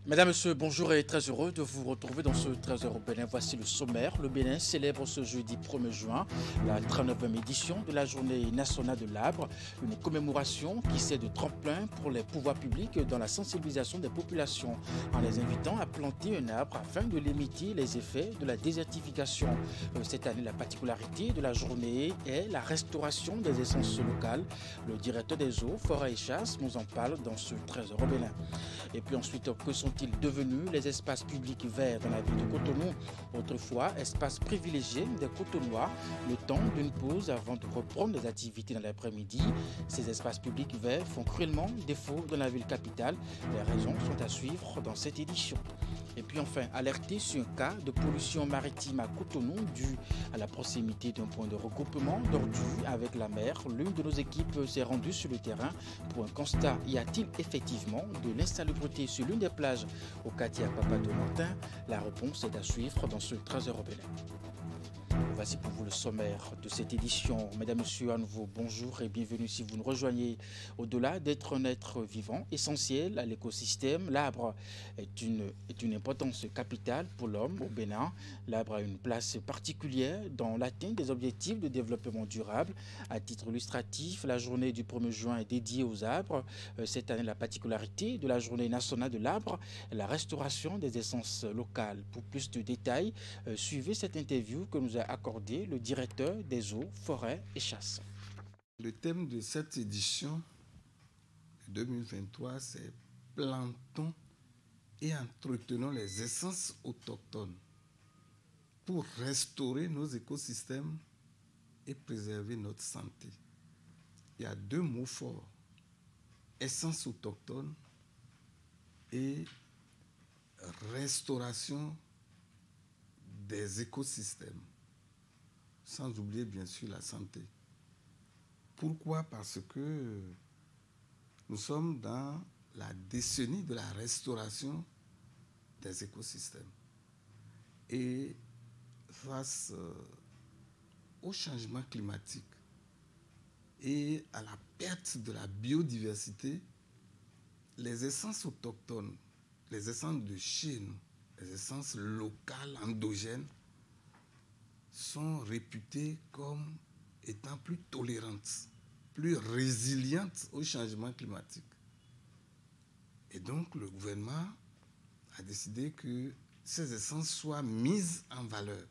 Mesdames, Messieurs, bonjour et très heureux de vous retrouver dans ce Trésor au Bénin. Voici le sommaire. Le Bénin célèbre ce jeudi 1er juin la 39e édition de la Journée nationale de l'arbre, une commémoration qui sert de tremplin pour les pouvoirs publics dans la sensibilisation des populations, en les invitant à planter un arbre afin de limiter les effets de la désertification. Cette année, la particularité de la journée est la restauration des essences locales. Le directeur des eaux, forêts et chasse nous en parle dans ce Trésor au Bénin. Et puis ensuite, que sont-ils devenus les espaces publics verts dans la ville de Cotonou? Autrefois, espace privilégié des Cotonois, le temps d'une pause avant de reprendre les activités dans l'après-midi. Ces espaces publics verts font cruellement défaut dans la ville capitale. Les raisons sont à suivre dans cette édition. Et puis enfin, alerter sur un cas de pollution maritime à Cotonou dû à la proximité d'un point de regroupement d'ordures avec la mer. L'une de nos équipes s'est rendue sur le terrain pour un constat. Y a-t-il effectivement de l'insalubrité sur l'une des plages au quartier Papa de Martin? La réponse est à suivre dans ce Trésor au Bénin. Voici pour vous le sommaire de cette édition. Mesdames, Messieurs, à nouveau, bonjour et bienvenue si vous nous rejoignez. Au-delà d'être un être vivant, essentiel à l'écosystème, l'arbre est une importance capitale pour l'homme au Bénin. L'arbre a une place particulière dans l'atteinte des objectifs de développement durable. À titre illustratif, la journée du 1er juin est dédiée aux arbres. Cette année, la particularité de la journée nationale de l'arbre est la restauration des essences locales. Pour plus de détails, suivez cette interview que nous a accordé le directeur des eaux, forêts et chasse. Le thème de cette édition 2023, c'est plantons et entretenons les essences autochtones pour restaurer nos écosystèmes et préserver notre santé. Il y a deux mots forts, essences autochtones et restauration des écosystèmes, sans oublier bien sûr la santé. Pourquoi? Parce que nous sommes dans la décennie de la restauration des écosystèmes. Et face au changement climatique et à la perte de la biodiversité, les essences autochtones, les essences de chez nous, les essences locales, endogènes, sont réputées comme étant plus tolérantes, plus résilientes au changement climatique. Et donc, le gouvernement a décidé que ces essences soient mises en valeur,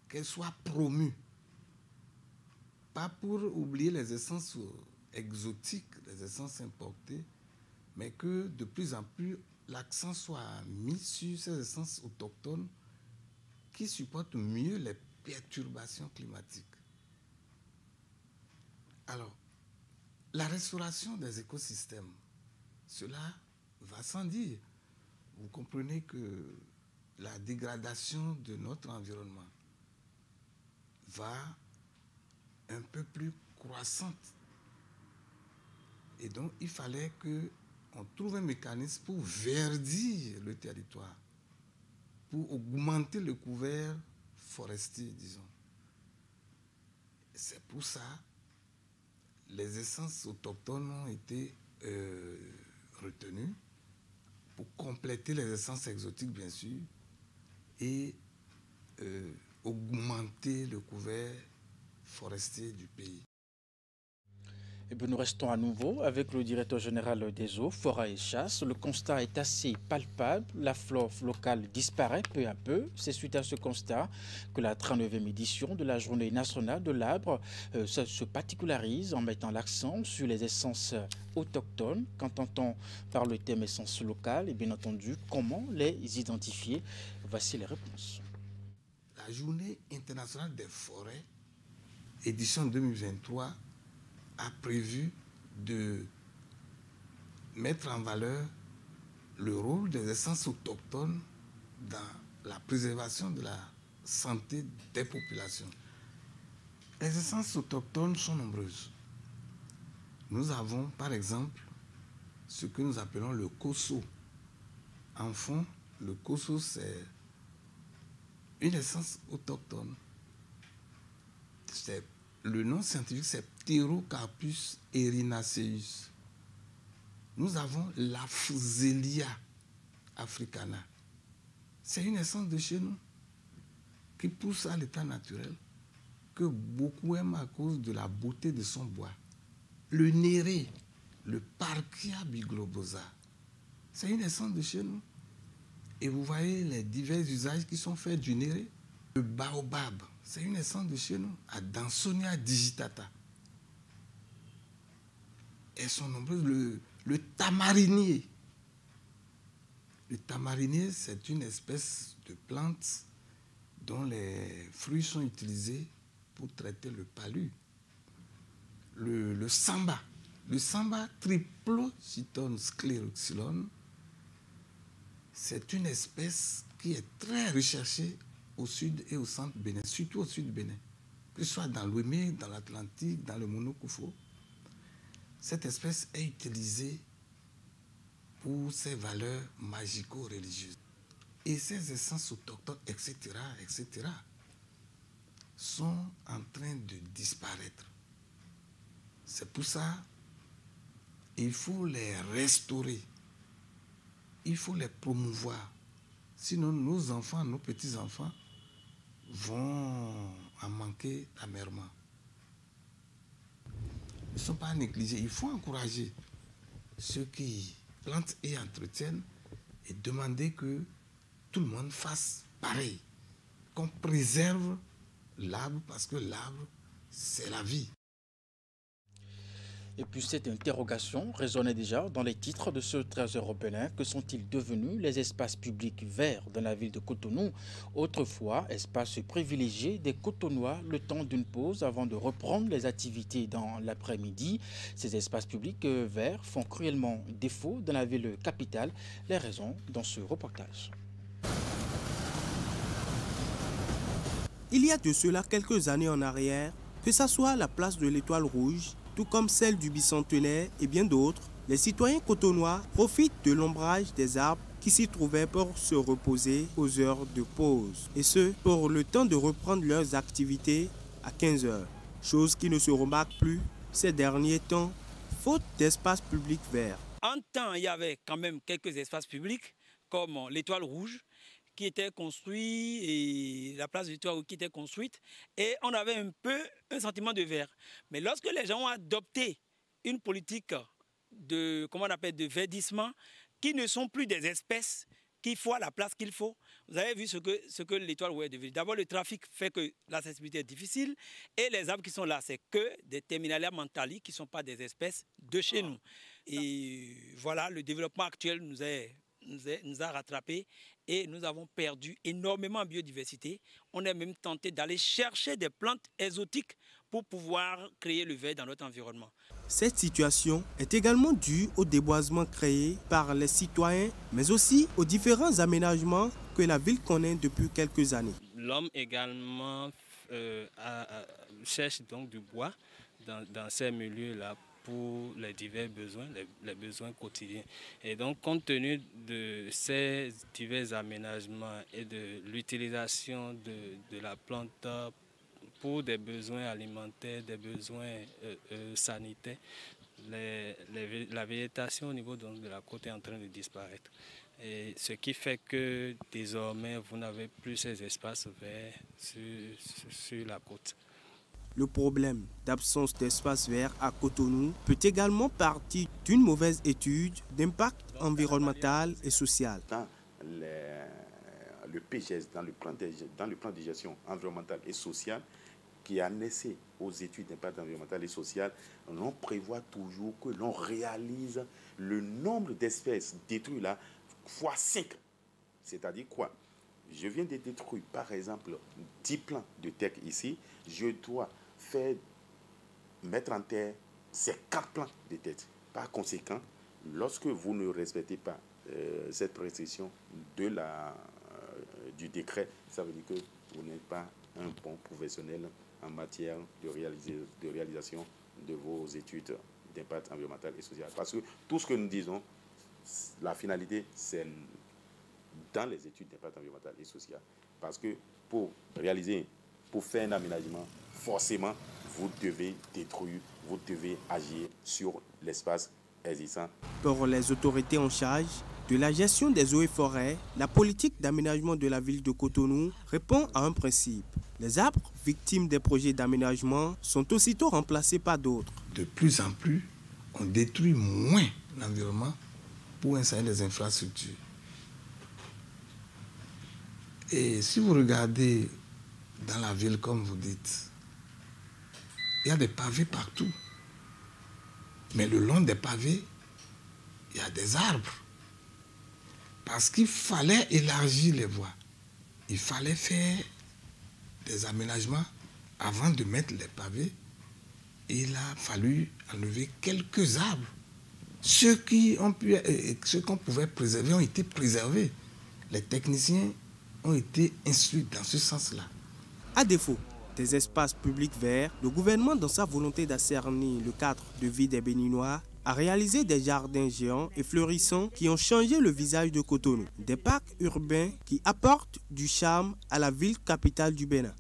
qu'elles soient promues. Pas pour oublier les essences exotiques, les essences importées, mais que de plus en plus l'accent soit mis sur ces essences autochtones qui supportent mieux les perturbations climatiques. Alors, la restauration des écosystèmes, cela va sans dire. Vous comprenez que la dégradation de notre environnement va un peu plus croissante. Et donc, il fallait qu'on trouve un mécanisme pour verdir le territoire, pour augmenter le couvert forestier, disons. C'est pour ça que les essences autochtones ont été retenues pour compléter les essences exotiques, bien sûr, et augmenter le couvert forestier du pays. Et bien, nous restons à nouveau avec le directeur général des eaux, forêts et chasse. Le constat est assez palpable. La flore locale disparaît peu à peu. C'est suite à ce constat que la 39e édition de la Journée nationale de l'arbre se particularise en mettant l'accent sur les essences autochtones. Qu'entend-on par le thème essences locales? Et bien entendu, comment les identifier? Voici les réponses. La Journée internationale des forêts, édition 2023, a prévu de mettre en valeur le rôle des essences autochtones dans la préservation de la santé des populations. Les essences autochtones sont nombreuses. Nous avons par exemple ce que nous appelons le koso. En fond, le koso, c'est une essence autochtone. Le nom scientifique, c'est Pterocarpus erinaceus. Nous avons la Phaselia africana, c'est une essence de chez nous qui pousse à l'état naturel, que beaucoup aiment à cause de la beauté de son bois. Le néré, le Parkia biglobosa, c'est une essence de chez nous. Et vous voyez les divers usages qui sont faits du néré. Le baobab, c'est une essence de chez nous. Adansonia digitata. Elles sont nombreuses. Le tamarinier. Le tamarinier, c'est une espèce de plante dont les fruits sont utilisés pour traiter le palu. Le samba. Le samba Triplocyton scleroxylon, c'est une espèce qui est très recherchée au sud et au centre Bénin, surtout au sud Bénin, que ce soit dans l'Ouémé, dans l'Atlantique, dans le Monokoufo. Cette espèce est utilisée pour ses valeurs magico-religieuses. Et ces essences autochtones, etc., sont en train de disparaître. C'est pour ça qu'il faut les restaurer. Il faut les promouvoir. Sinon, nos enfants, nos petits-enfants vont en manquer amèrement. Ils ne sont pas négligés. Il faut encourager ceux qui plantent et entretiennent et demander que tout le monde fasse pareil. Qu'on préserve l'arbre parce que l'arbre, c'est la vie. Et puis cette interrogation résonnait déjà dans les titres de ce trésor européen. Que sont-ils devenus les espaces publics verts dans la ville de Cotonou? Autrefois, espace privilégié des Cotonois, le temps d'une pause avant de reprendre les activités dans l'après-midi. Ces espaces publics verts font cruellement défaut dans la ville capitale. Les raisons dans ce reportage. Il y a de cela quelques années en arrière, que ça soit la place de l'Étoile Rouge, tout comme celle du Bicentenaire et bien d'autres, les citoyens cotonois profitent de l'ombrage des arbres qui s'y trouvaient pour se reposer aux heures de pause. Et ce, pour le temps de reprendre leurs activités à 15 heures. Chose qui ne se remarque plus ces derniers temps, faute d'espaces publics verts. En temps, il y avait quand même quelques espaces publics, comme l'Étoile Rouge, qui était construit, et la place de l'Étoile qui était construite, et on avait un peu un sentiment de vert. Mais lorsque les gens ont adopté une politique de, comment on appelle, de verdissement, qui ne sont plus des espèces qu'il faut à la place qu'il faut, vous avez vu ce que l'Étoile Rouge est devenu. D'abord, le trafic fait que l'accessibilité est difficile, et les arbres qui sont là, c'est que des Terminalia mentali qui ne sont pas des espèces de chez nous. Et voilà, le développement actuel nous a rattrapés et nous avons perdu énormément en biodiversité. On est même tenté d'aller chercher des plantes exotiques pour pouvoir créer le vert dans notre environnement. Cette situation est également due au déboisement créé par les citoyens, mais aussi aux différents aménagements que la ville connaît depuis quelques années. L'homme également cherche donc du bois dans ces milieux-là pour les divers besoins, les besoins quotidiens. Et donc, compte tenu de ces divers aménagements et de l'utilisation de la plante pour des besoins alimentaires, des besoins sanitaires, la végétation au niveau donc, de la côte est en train de disparaître. Et ce qui fait que désormais, vous n'avez plus ces espaces verts sur la côte. Le problème d'absence d'espace vert à Cotonou peut également partir d'une mauvaise étude d'impact environnemental et social. Dans le PGS, dans le plan de gestion environnementale et sociale, qui a naissé aux études d'impact environnemental et social, on prévoit toujours que l'on réalise le nombre d'espèces détruites là fois 5. C'est-à-dire quoi? Je viens de détruire, par exemple, 10 plants de teck ici, je dois mettre en terre ces 4 plants de teck. Par conséquent, lorsque vous ne respectez pas cette prescription du décret, ça veut dire que vous n'êtes pas un bon professionnel en matière de réalisation de vos études d'impact environnemental et social. Parce que tout ce que nous disons, la finalité, c'est dans les études d'impact environnemental et social. Parce que pour faire un aménagement, forcément, vous devez détruire, vous devez agir sur l'espace existant. Pour les autorités en charge, de la gestion des eaux et forêts, la politique d'aménagement de la ville de Cotonou répond à un principe. Les arbres victimes des projets d'aménagement sont aussitôt remplacés par d'autres. De plus en plus, on détruit moins l'environnement pour installer des infrastructures. Et si vous regardez dans la ville, comme vous dites, il y a des pavés partout. Mais le long des pavés, il y a des arbres. Parce qu'il fallait élargir les voies. Il fallait faire des aménagements avant de mettre les pavés. Il a fallu enlever quelques arbres. Ceux qu'on pouvait préserver ont été préservés. Les techniciens ont été instruits dans ce sens-là. À défaut des espaces publics verts, le gouvernement, dans sa volonté d'assainir le cadre de vie des Béninois, a réalisé des jardins géants et fleurissants qui ont changé le visage de Cotonou. Des parcs urbains qui apportent du charme à la ville capitale du Bénin.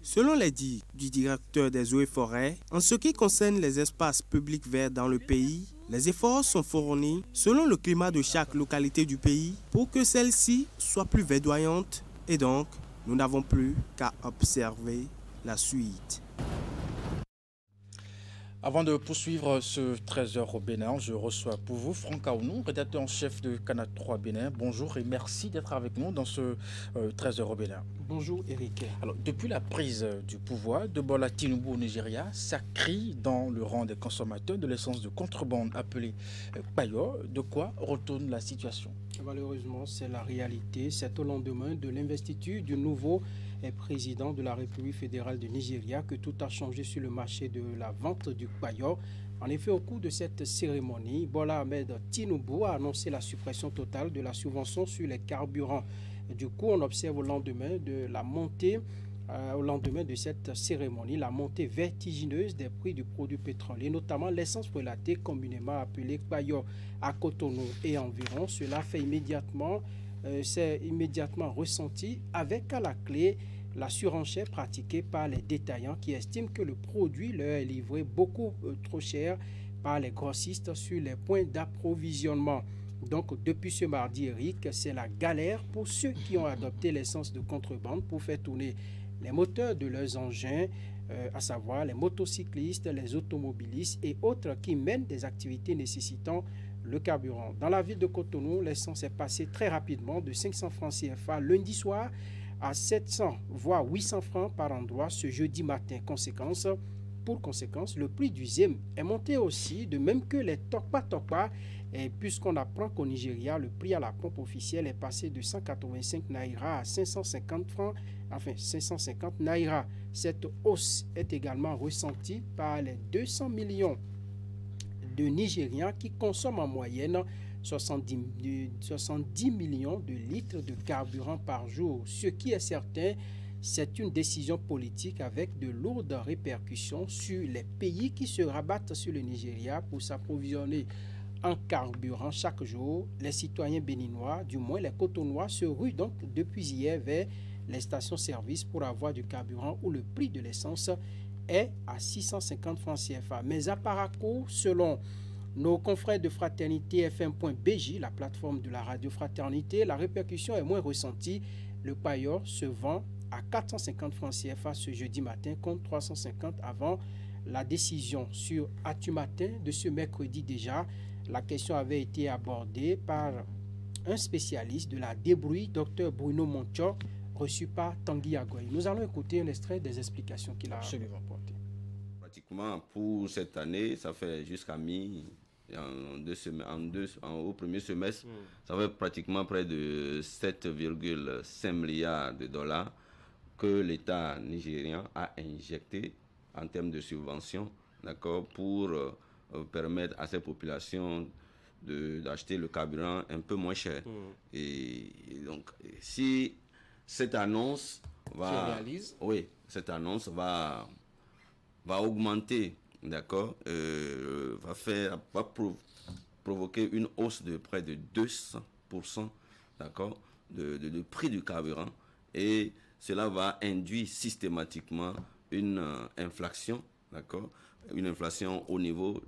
Selon les dires du directeur des eaux et forêts, en ce qui concerne les espaces publics verts dans le pays, les efforts sont fournis selon le climat de chaque localité du pays pour que celle-ci soit plus verdoyante et donc nous n'avons plus qu'à observer la suite. Avant de poursuivre ce 13h au Bénin, je reçois pour vous Franck Aounou, rédacteur en chef de Canal 3 Bénin. Bonjour et merci d'être avec nous dans ce 13h au Bénin. Bonjour Eric. Alors, depuis la prise du pouvoir de Bola Tinubu au Nigeria, ça crie dans le rang des consommateurs de l'essence de contrebande appelée Payo. De quoi retourne la situation? Malheureusement, c'est la réalité. C'est au lendemain de l'investiture du nouveau président de la République fédérale du Nigeria que tout a changé sur le marché de la vente du Payo. En effet, au cours de cette cérémonie, Bola Ahmed Tinubu a annoncé la suppression totale de la subvention sur les carburants. Du coup, on observe au lendemain de la montée, au lendemain de cette cérémonie, la montée vertigineuse des prix du produit pétrolier, notamment l'essence prélatée communément appelée Payo à Cotonou et environ. Cela fait c'est immédiatement ressenti avec à la clé la surenchère pratiquée par les détaillants qui estiment que le produit leur est livré beaucoup trop cher par les grossistes sur les points d'approvisionnement. Donc, depuis ce mardi, Eric, c'est la galère pour ceux qui ont adopté l'essence de contrebande pour faire tourner les moteurs de leurs engins, à savoir les motocyclistes, les automobilistes et autres qui mènent des activités nécessitant le carburant. Dans la ville de Cotonou, l'essence est passée très rapidement de 500 francs CFA lundi soir à 700 voire 800 francs par endroit ce jeudi matin. Pour conséquence, le prix du ZEM est monté aussi, de même que les Tokpa, et puisqu'on apprend qu'au Nigeria, le prix à la pompe officielle est passé de 185 naira à 550 francs, enfin 550 naira. Cette hausse est également ressentie par les 200 millions de Nigérians qui consomment en moyenne 70 millions de litres de carburant par jour. Ce qui est certain, c'est une décision politique avec de lourdes répercussions sur les pays qui se rabattent sur le Nigeria pour s'approvisionner en carburant chaque jour. Les citoyens béninois, du moins les Cotonois, se ruent donc depuis hier vers les stations-service pour avoir du carburant où le prix de l'essence est à 650 francs CFA. Mais à Parakou, selon nos confrères de Fraternité FM.bj, la plateforme de la radio Fraternité, la répercussion est moins ressentie. Le Payo se vend à 450 francs CFA ce jeudi matin contre 350 avant la décision. Sur Atumatin de ce mercredi déjà, la question avait été abordée par un spécialiste de la débrouille, Dr Bruno Moncho, reçu par Tanguy Agoy. Nous allons écouter un extrait des explications qu'il a apportées. Pratiquement pour cette année, ça fait jusqu'à au premier semestre, ça fait pratiquement près de 7,5 milliards de dollars que l'État nigérien a injecté en termes de subventions, d'accord, pour permettre à ces populations d'acheter le carburant un peu moins cher. Et donc, si cette annonce va augmenter, d'accord, va provoquer une hausse de près de 200%, d'accord, de prix du carburant, et cela va induire systématiquement une inflation, d'accord, une inflation au niveau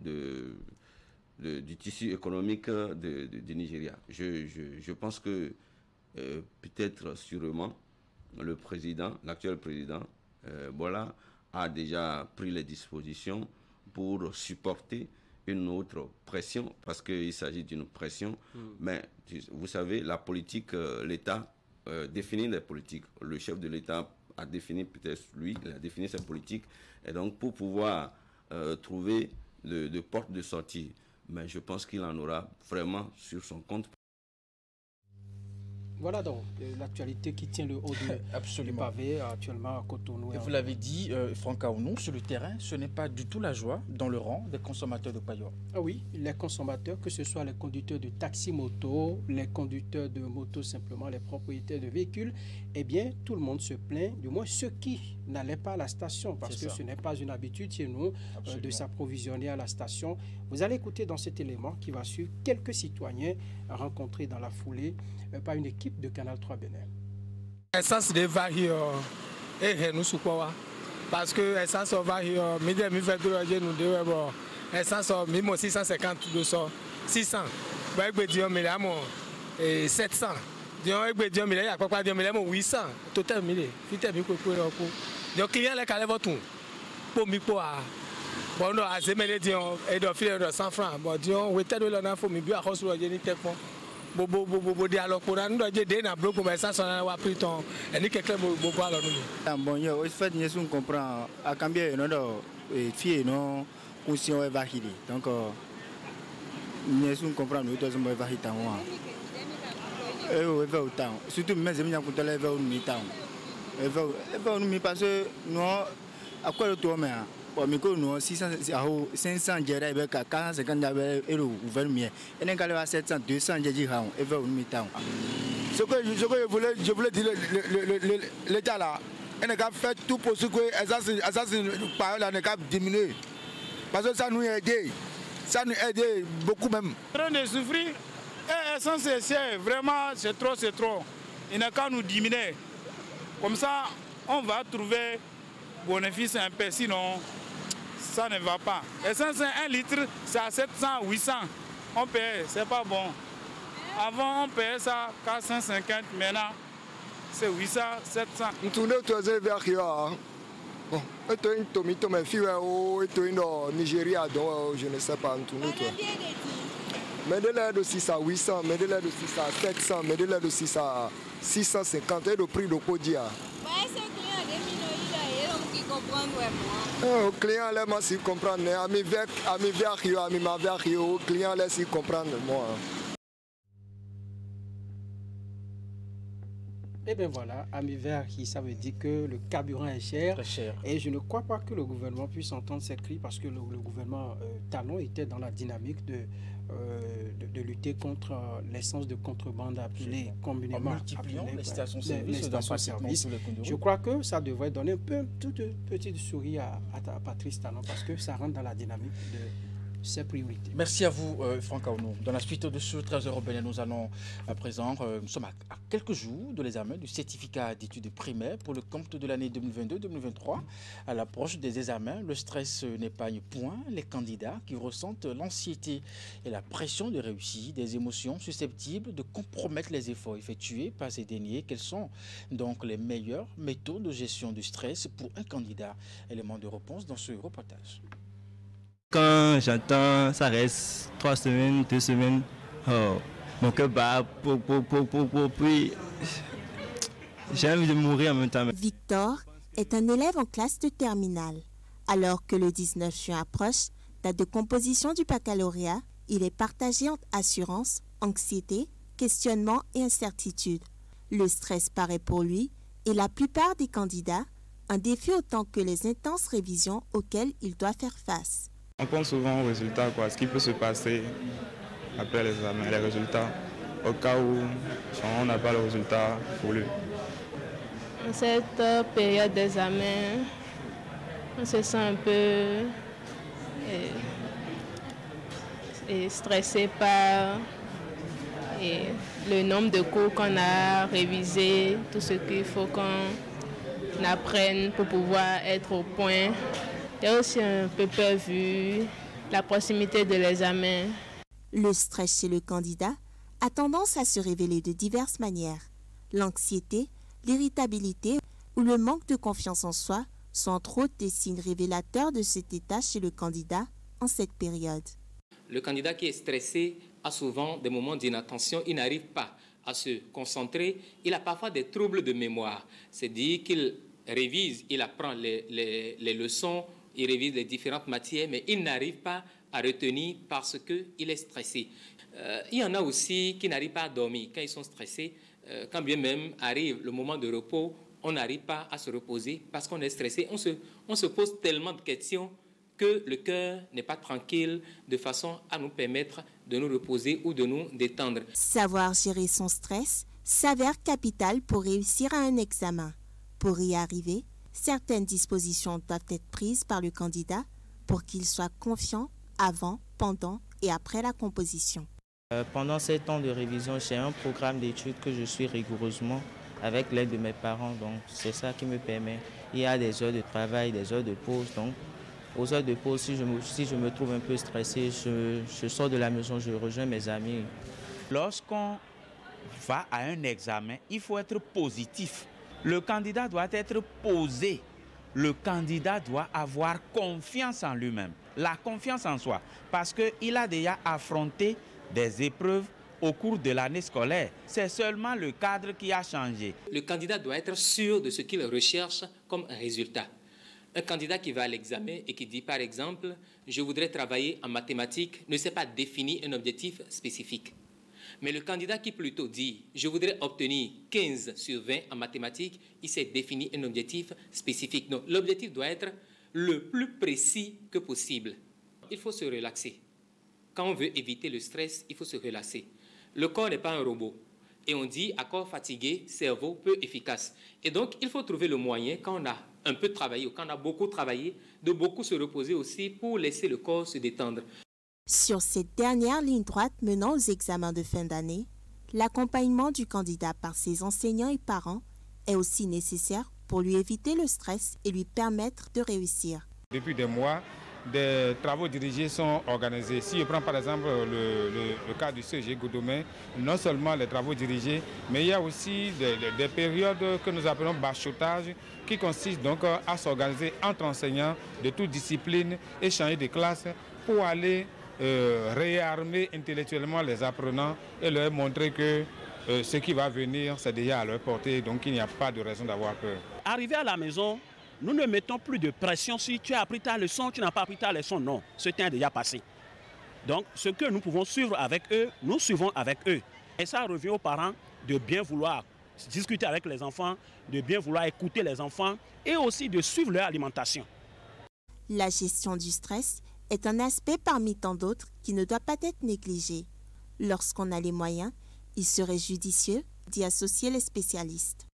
du tissu économique du Nigeria. Je pense que peut-être sûrement l'actuel président Bola a déjà pris les dispositions pour supporter une autre pression, parce qu'il s'agit d'une pression. Mais vous savez, la politique, l'État définit les politiques. Le chef de l'État a défini, peut-être lui, il a défini sa politique. Et donc, pour pouvoir trouver de porte de sortie, mais je pense qu'il en aura vraiment sur son compte. Voilà donc l'actualité qui tient le haut du pavé actuellement à Cotonou. Et vous l'avez dit, Franck Aounou, sur le terrain, ce n'est pas du tout la joie dans le rang des consommateurs de paillot. Ah oui, les consommateurs, que ce soit les conducteurs de taxi-moto, les conducteurs de moto simplement, les propriétaires de véhicules, eh bien, tout le monde se plaint, du moins ceux qui n'allaient pas à la station, parce que ce n'est pas une habitude chez nous de s'approvisionner à la station. Vous allez écouter dans cet élément qui va suivre quelques citoyens rencontrés dans la foulée par une équipe de Canal 3 Bénin. Essence de varie et nous soukoa parce que essence varie midi mi fait de nous de bon essence 1650 200 600 ba gbe di o mi la mo 700 di o gbe di o mi la ya papa di o mi la mo 800 total mi le fite mi ko ko di client le kale votun po mi po a bon no azemele di o e do file do 100 francs bon di o we te do lo na fo mi bi a hospital je ni tekpon bobo di alokora ndo je de na bloco mais ça sonne wa priton et ni quelque bobo alors nous bon yo au fait nous comprend à combien non do fie non conscient va hili donc nous comprend nous tous on va hili tan wa on va autant surtout mais je viens pour te lever au mi-temps on mi parce que nous à quoi le tour mais bon miko nous 600 500 dirais avec 450 euros ouvert et n'en calé à 700 200 j'ai ha et va au mi-temps ce que je voulais dire l'état là elle a fait tout pour ce que assassin par là ne cap diminuer parce que ça nous aide beaucoup même en train de souffrir et sans cesser vraiment c'est trop il n'a qu'à nous diminuer comme ça on va trouver bénéfice un peu sinon ça ne va pas. Essence 1 litre, c'est à 700, 800. On paye, c'est pas bon. Avant, on payait ça 450, maintenant, c'est 800, 700. Nous tournons autour de l'État. Bon, et toi, une tomate, mais fille, et toi, une Nigeria, donc je ne sais pas, nous tournons autour. Mais de l'aide aussi, ça 800, mais de l'aide aussi, ça 700, mais de l'aide aussi, ça 650, et le prix de Kodia. Au client, là, moi, s'il comprend, à mes au client, là, s'il comprend, moi. Et bien voilà, ami vert, ça veut dire que le carburant est cher. Et je ne crois pas que le gouvernement puisse entendre ces cris parce que le gouvernement Talon était dans la dynamique de lutter contre l'essence de contrebande appelée communément les stations-service. Je crois que ça devrait donner un peu une toute petite souris à Patrice Talon parce que ça rentre dans la dynamique de ses priorités. Merci à vous, Franck Aounou. Dans la suite de ce 13 européen, nous allons à présent, nous sommes à quelques jours de l'examen du certificat d'études primaires pour le compte de l'année 2022-2023. À l'approche des examens, le stress n'épargne point les candidats qui ressentent l'anxiété et la pression de réussir, des émotions susceptibles de compromettre les efforts effectués par ces derniers. Quelles sont donc les meilleures méthodes de gestion du stress pour un candidat? Élément de réponse dans ce reportage. Quand j'entends, ça reste 3 semaines, 2 semaines, mon cœur bat, puis j'ai envie de mourir en même temps. Victor est un élève en classe de terminale. Alors que le 19 juin approche, date de composition du baccalauréat, il est partagé entre assurance, anxiété, questionnement et incertitude. Le stress paraît pour lui, et la plupart des candidats, un défi autant que les intenses révisions auxquelles il doit faire face. On pense souvent aux résultats, ce qui peut se passer après l'examen, les résultats, au cas où on n'a pas le résultat voulu. En cette période d'examen, on se sent un peu stressé par le nombre de cours qu'on a révisé, tout ce qu'il faut qu'on apprennent pour pouvoir être au point. Il y a aussi un peu peur vu la proximité de l'examen. Le stress chez le candidat a tendance à se révéler de diverses manières. L'anxiété, l'irritabilité ou le manque de confiance en soi sont entre autres des signes révélateurs de cet état chez le candidat en cette période. Le candidat qui est stressé a souvent des moments d'inattention, il n'arrive pas à se concentrer, il a parfois des troubles de mémoire. C'est-à-dire qu'il révise, il apprend les leçons, il révise les différentes matières, mais il n'arrive pas à retenir parce qu'il est stressé. Il y en a aussi qui n'arrivent pas à dormir quand ils sont stressés. Quand bien même arrive le moment de repos, on n'arrive pas à se reposer parce qu'on est stressé. On se pose tellement de questions que le cœur n'est pas tranquille de façon à nous permettre de nous reposer ou de nous détendre. Savoir gérer son stress s'avère capital pour réussir à un examen. Pour y arriver, certaines dispositions doivent être prises par le candidat pour qu'il soit confiant avant, pendant et après la composition. Pendant ces temps de révision, j'ai un programme d'études que je suis rigoureusement avec l'aide de mes parents. Donc c'est ça qui me permet. Il y a des heures de travail, des heures de pause. Donc aux heures de pause, si je me trouve un peu stressé, je sors de la maison, je rejoins mes amis. Lorsqu'on va à un examen, il faut être positif. Le candidat doit être posé. Le candidat doit avoir confiance en lui-même, la confiance en soi, parce qu'il a déjà affronté des épreuves au cours de l'année scolaire. C'est seulement le cadre qui a changé. Le candidat doit être sûr de ce qu'il recherche comme résultat. Un candidat qui va à l'examen et qui dit par exemple « je voudrais travailler en mathématiques » ne sait pas définir un objectif spécifique. Mais le candidat qui plutôt dit « je voudrais obtenir 15 sur 20 en mathématiques », il s'est défini un objectif spécifique. Donc l'objectif doit être le plus précis que possible. Il faut se relaxer. Quand on veut éviter le stress, il faut se relaxer. Le corps n'est pas un robot. Et on dit à corps fatigué, cerveau peu efficace. Et donc il faut trouver le moyen, quand on a un peu travaillé ou quand on a beaucoup travaillé, de beaucoup se reposer aussi pour laisser le corps se détendre. Sur cette dernière ligne droite menant aux examens de fin d'année, l'accompagnement du candidat par ses enseignants et parents est aussi nécessaire pour lui éviter le stress et lui permettre de réussir. Depuis des mois, des travaux dirigés sont organisés. Si je prends par exemple le cas du CG Godomé, non seulement les travaux dirigés, mais il y a aussi des périodes que nous appelons bachotage, qui consistent donc à s'organiser entre enseignants de toute discipline et changer de classe pour aller réarmer intellectuellement les apprenants et leur montrer que ce qui va venir, c'est déjà à leur portée, donc il n'y a pas de raison d'avoir peur. Arrivé à la maison, nous ne mettons plus de pression si tu as appris ta leçon, tu n'as pas appris ta leçon, non, ce temps est déjà passé. Donc ce que nous pouvons suivre avec eux, nous suivons avec eux. Et ça revient aux parents de bien vouloir discuter avec les enfants, de bien vouloir écouter les enfants et aussi de suivre leur alimentation. La gestion du stress est un aspect parmi tant d'autres qui ne doit pas être négligé. Lorsqu'on a les moyens, il serait judicieux d'y associer les spécialistes.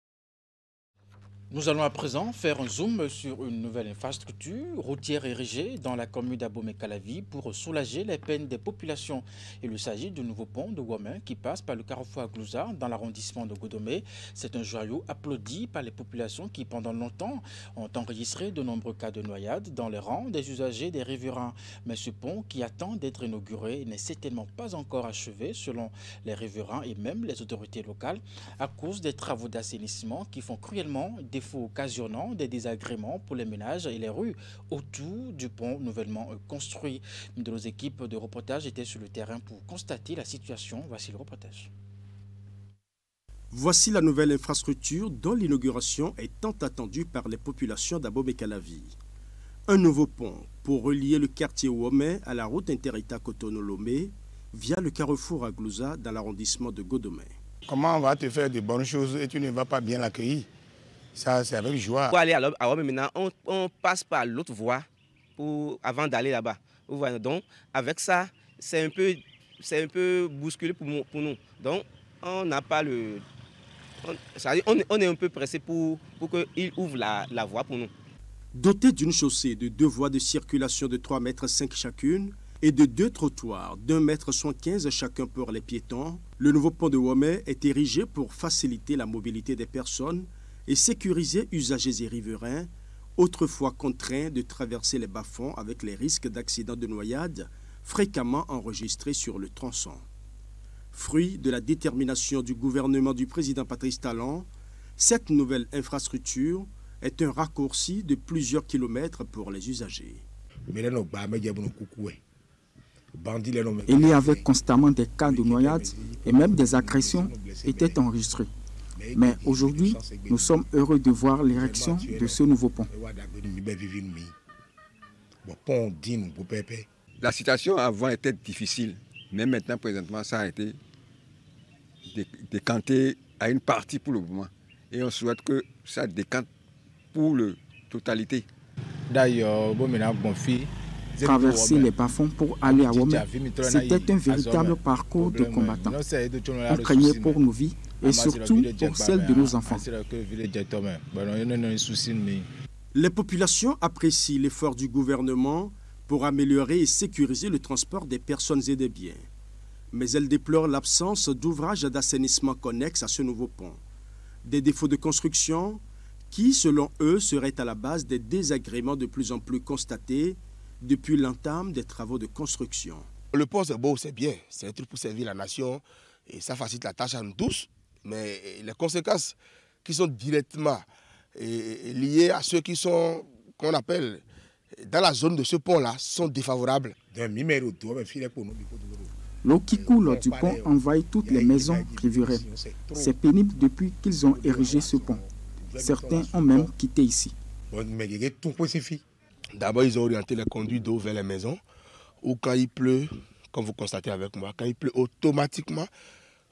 Nous allons à présent faire un zoom sur une nouvelle infrastructure routière érigée dans la commune d'Abomey-Calavi pour soulager les peines des populations. Il s'agit du nouveau pont de Womé qui passe par le carrefour Aglouza dans l'arrondissement de Godomé. C'est un joyau applaudi par les populations qui pendant longtemps ont enregistré de nombreux cas de noyades dans les rangs des usagers des riverains. Mais ce pont qui attend d'être inauguré n'est certainement pas encore achevé selon les riverains et même les autorités locales à cause des travaux d'assainissement qui font cruellement défaut, occasionnant des désagréments pour les ménages et les rues autour du pont nouvellement construit. Une de nos équipes de reportage était sur le terrain pour constater la situation. Voici le reportage. Voici la nouvelle infrastructure dont l'inauguration est tant attendue par les populations d'Abomey-Calavi. Un nouveau pont pour relier le quartier Womé à la route inter-État Cotonou-Lomé via le carrefour Aglouza dans l'arrondissement de Godomé. Comment on va te faire de bonnes choses et tu ne vas pas bien l'accueillir? Ça, c'est avec joie. Pour aller à Womé maintenant, on passe par l'autre voie avant d'aller là-bas. Donc, avec ça, c'est un peu bousculé pour nous. Donc, on n'a pas le... On est un peu pressé pour qu'il ouvre la voie pour nous. Doté d'une chaussée de 2 voies de circulation de 3,5 mètres chacune et de 2 trottoirs d'1,75 m chacun pour les piétons, le nouveau pont de Womé est érigé pour faciliter la mobilité des personnes et sécuriser usagers et riverains, autrefois contraints de traverser les bas-fonds avec les risques d'accidents de noyade fréquemment enregistrés sur le tronçon. Fruit de la détermination du gouvernement du président Patrice Talon, cette nouvelle infrastructure est un raccourci de plusieurs kilomètres pour les usagers. Il y avait constamment des cas de noyade et même des agressions étaient enregistrées. Mais aujourd'hui, nous sommes heureux de voir l'érection de ce nouveau pont. La situation avant était difficile, mais maintenant, présentement, ça a été décanté à une partie pour le moment. Et on souhaite que ça décante pour la totalité. D'ailleurs, traverser les bas-fonds pour aller à Womé, c'était un véritable parcours de combattants. On craignait pour nos vies et surtout pour celles de nos enfants. Les populations apprécient l'effort du gouvernement pour améliorer et sécuriser le transport des personnes et des biens. Mais elles déplorent l'absence d'ouvrages d'assainissement connexes à ce nouveau pont. Des défauts de construction qui, selon eux, seraient à la base des désagréments de plus en plus constatés depuis l'entame des travaux de construction. Le pont, c'est beau, c'est bien. C'est un truc pour servir la nation et ça facilite la tâche à nous tous. Mais les conséquences qui sont directement liées à ceux qui sont, qu'on appelle, dans la zone de ce pont-là, sont défavorables. L'eau qui coule du pont envahit toutes les maisons riveraines. C'est pénible depuis qu'ils ont érigé ce pont. Certains ont même quitté ici. D'abord, ils ont orienté les conduits d'eau vers les maisons, ou quand il pleut, comme vous constatez avec moi, quand il pleut automatiquement,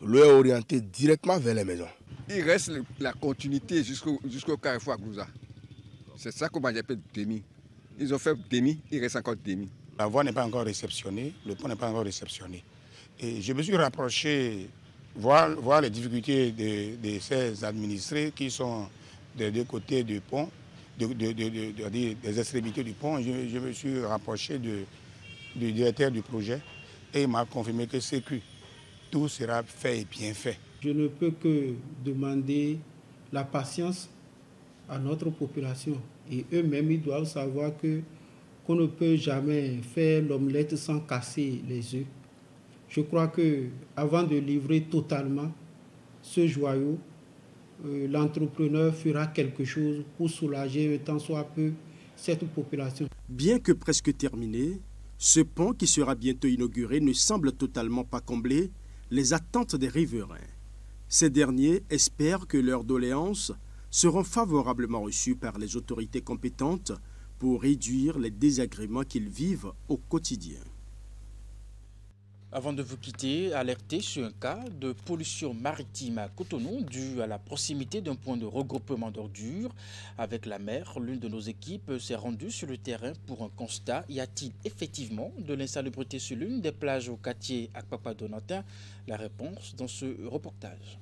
l'eau est orientée directement vers les maisons. Il reste la continuité jusqu'au carrefour Aglouza. C'est ça qu'on appelle demi. Ils ont fait demi, il reste encore demi. La voie n'est pas encore réceptionnée, le pont n'est pas encore réceptionné. Et je me suis rapproché, voir les difficultés de ces administrés qui sont des deux côtés du pont, des extrémités du pont. Je me suis rapproché du directeur du projet et il m'a confirmé que c'est que tout sera fait et bien fait. Je ne peux que demander la patience à notre population. Et eux-mêmes, ils doivent savoir qu'on ne peut jamais faire l'omelette sans casser les œufs. Je crois qu'avant de livrer totalement ce joyau, l'entrepreneur fera quelque chose pour soulager tant soit peu cette population. Bien que presque terminé, ce pont qui sera bientôt inauguré ne semble totalement pas combler les attentes des riverains. Ces derniers espèrent que leurs doléances seront favorablement reçues par les autorités compétentes pour réduire les désagréments qu'ils vivent au quotidien. Avant de vous quitter, alertez sur un cas de pollution maritime à Cotonou dû à la proximité d'un point de regroupement d'ordures avec la mer. L'une de nos équipes s'est rendue sur le terrain pour un constat. Y a-t-il effectivement de l'insalubrité sur l'une des plages au quartier Akpakpa-Donatin? La réponse dans ce reportage.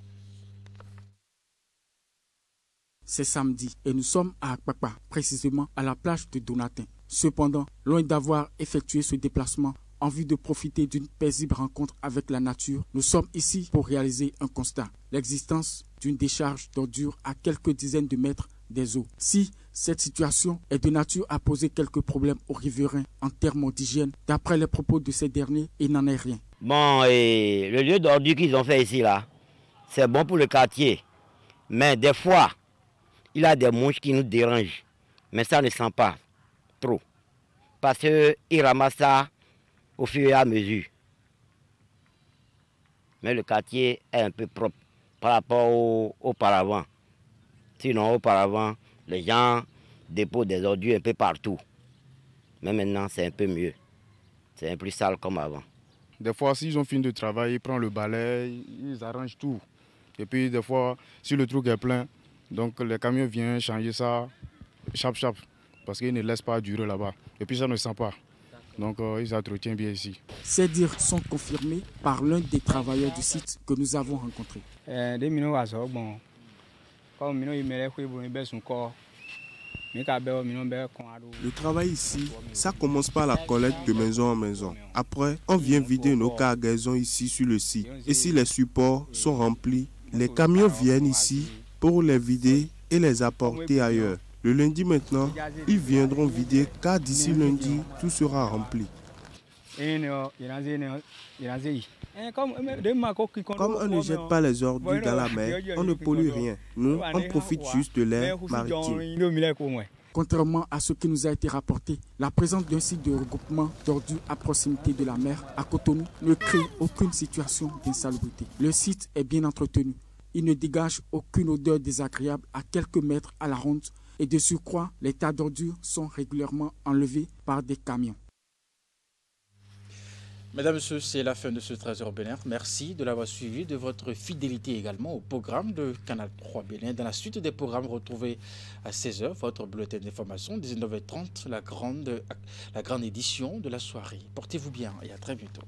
C'est samedi et nous sommes à Akpakpa, précisément à la plage de Donatin. Cependant, loin d'avoir effectué ce déplacement, en vue de profiter d'une paisible rencontre avec la nature, nous sommes ici pour réaliser un constat. L'existence d'une décharge d'ordures à quelques dizaines de mètres des eaux. Si cette situation est de nature à poser quelques problèmes aux riverains en termes d'hygiène, d'après les propos de ces derniers, il n'en est rien. Bon, et le lieu d'ordures qu'ils ont fait ici, là, c'est bon pour le quartier. Mais des fois, il y a des mouches qui nous dérangent. Mais ça ne sent pas trop. Parce qu'ils ramassent ça au fur et à mesure. Mais le quartier est un peu propre par rapport auparavant. Sinon, auparavant, les gens déposent des ordures un peu partout. Mais maintenant, c'est un peu mieux. C'est un peu plus sale comme avant. Des fois, s'ils ont fini de travailler, ils prennent le balai, ils arrangent tout. Et puis, des fois, si le truc est plein, donc les camions viennent changer ça, chap, parce qu'ils ne laissent pas durer là-bas. Et puis, ça ne sent pas. Donc, ils entretiennent bien ici. Ces dires sont confirmés par l'un des travailleurs du site que nous avons rencontré. Le travail ici, ça commence par la collecte de maison en maison. Après, on vient vider nos cargaisons ici sur le site. Et si les supports sont remplis, les camions viennent ici pour les vider et les apporter ailleurs. Le lundi maintenant, ils viendront vider car d'ici lundi, tout sera rempli. Comme on ne jette pas les ordures dans la mer, on ne pollue rien. Nous, on profite juste de l'air maritime. Contrairement à ce qui nous a été rapporté, la présence d'un site de regroupement d'ordures à proximité de la mer à Cotonou ne crée aucune situation d'insalubrité. Le site est bien entretenu. Il ne dégage aucune odeur désagréable à quelques mètres à la ronde et de surcroît, les tas d'ordures sont régulièrement enlevés par des camions. Mesdames et messieurs, c'est la fin de ce Trésor Bénin. Merci de l'avoir suivi, de votre fidélité également au programme de Canal 3 Bénin. Dans la suite des programmes, retrouvez à 16h votre bulletin d'information, 19h30, la grande édition de la soirée. Portez-vous bien et à très bientôt.